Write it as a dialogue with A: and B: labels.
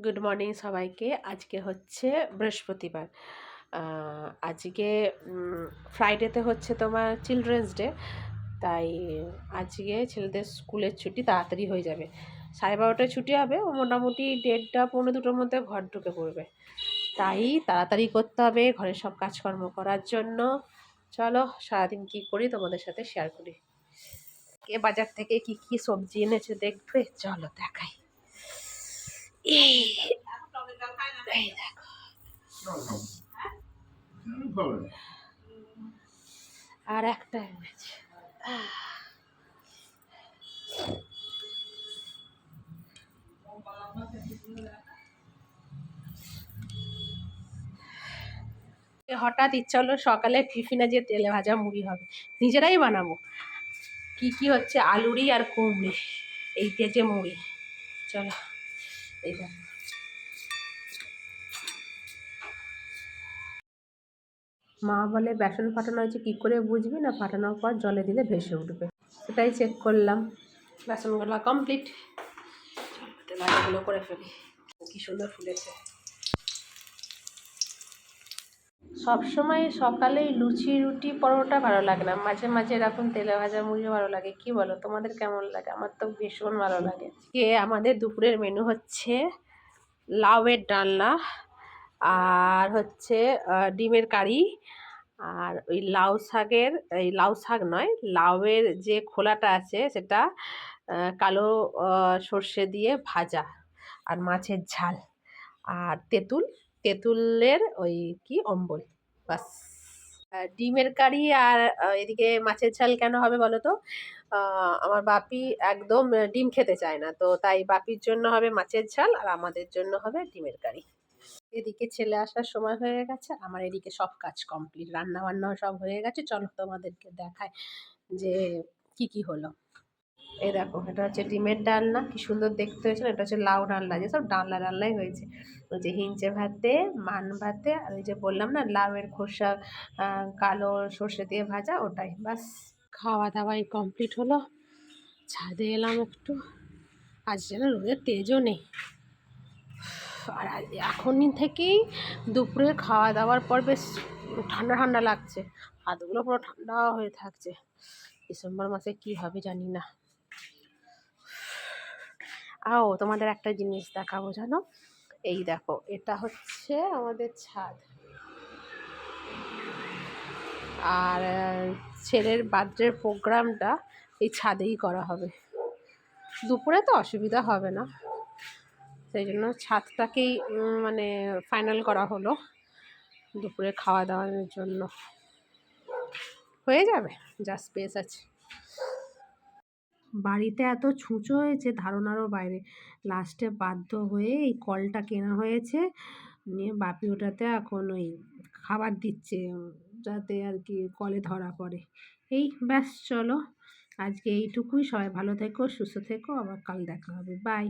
A: Good morning সবাইকে। আজকে হচ্ছে বৃহস্পতিবার। আজকে ফ্রাইডেতে হচ্ছে তোমার চিলড্রেন্স ডে, তাই আজকে ছেলেদের স্কুলের ছুটি তাড়াতাড়ি হয়ে যাবে। 12:30টায় ছুটি হবে, ও মোটামুটি 1:30 পৌনে 2টোর মধ্যে ঘর ঢুকে পড়বে। তাই তাড়াতাড়ি করতে হবে ঘরের সব কাজকর্ম করার জন্য। চলো সারাদিন কী করি তোমাদের সাথে শেয়ার করি। কে বাজার থেকে কি কি সবজি এনেছে দেখবে, চলো দেখাই। এই দেখো, আর একটা এনেছে। হঠাৎ ইচ্ছা হলো সকালে টিফিনে যে তেলে ভাজা মুড়ি হবে, নিজেরাই বানাবো। কি কি হচ্ছে, আলুরি আর কুমড়ি, এই যে মুড়ি। চলো এই দেখো, মা বলে বেসন ফাটানো হয়েছে কি করে বুঝবি, না ফাটানোর পর জলে দিলে ভেসে উঠবে। সেটাই চেক করলাম। বেসনগুলো কমপ্লিট, ভাজাগুলো করে ফেলি। কি সুন্দর ফুলেছে। সবসময় সকালেই লুচি রুটি পরোটা ভালো লাগে না, মাঝে মাঝে এরকম তেলে ভাজা মুড়িও ভালো লাগে। কি বলো, তোমাদের কেমন লাগে? আমার তো ভীষণ ভালো লাগে। আমাদের দুপুরের মেনু হচ্ছে লাউয়ের ডালনা, আর হচ্ছে ডিমের কারি, আর ওই লাউ শাকের, এই লাউ শাক নয়, লাউয়ের যে খোলাটা আছে সেটা কালো সর্ষে দিয়ে ভাজা, আর মাছের ঝাল, আর তেঁতুলের ওই কি অম্বল, বাস। ডিমের কারি আর এদিকে মাছের ঝাল কেন হবে বলো তো? আমার বাপি একদম ডিম খেতে চায় না, তো তাই বাপির জন্য হবে মাছের ঝাল আর আমাদের জন্য হবে ডিমের কারি। এদিকে ছেলে আসার সময় হয়ে গেছে, আমার এদিকে সব কাজ কমপ্লিট, রান্না বান্নাও সব হয়ে গেছে। চলো তোমাদেরকে দেখায় যে কি কি হলো। এই দেখো, এটা হচ্ছে ডিমের ডালনা, কি সুন্দর দেখতে হয়েছে। এটা হচ্ছে লাউ ডালনা, যেসব ডালনাই হয়েছে। ওই যে হিঞ্চে ভাতে, মান ভাতে, আর ওই যে বললাম না লাউয়ের খোসা কালো সর্ষে দিয়ে ভাজা, ওটাই বাস। খাওয়া দাওয়াই কমপ্লিট হলো, ছাদে এলাম একটু। আজ যেন রোদের তেজও নেই। আর এখনই থেকেই দুপুরে খাওয়া দাওয়ার পর বেশ ঠান্ডা ঠান্ডা লাগছে, হাতগুলো পুরো ঠান্ডা হয়ে থাকছে। ডিসেম্বর মাসে কি হবে জানি না। তোমাদের একটা জিনিস দেখাবো জানো, এই দেখো, এটা হচ্ছে আমাদের ছাদ। আর ছেলের বার্থডের প্রোগ্রামটা এই ছাদেই করা হবে। দুপুরে তো অসুবিধা হবে না, সেই জন্য ছাদটাকেই মানে ফাইনাল করা হলো দুপুরে খাওয়া দাওয়ার জন্য। হয়ে যাবে, যা স্পেস আছে। বাড়িতে এত ছুঁচো হয়েছে ধারণারও বাইরে। লাস্টে বাধ্য হয়ে এই কলটা কেনা হয়েছে, নিয়ে বাপি ওটাতে এখন ওই খাবার দিচ্ছে, যাতে আর কি কলে ধরা পড়ে। এই ব্যাস, চলো আজকে এইটুকুই। সবাই ভালো থেকো, সুস্থ থেকো, আবার কাল দেখা হবে। বাই।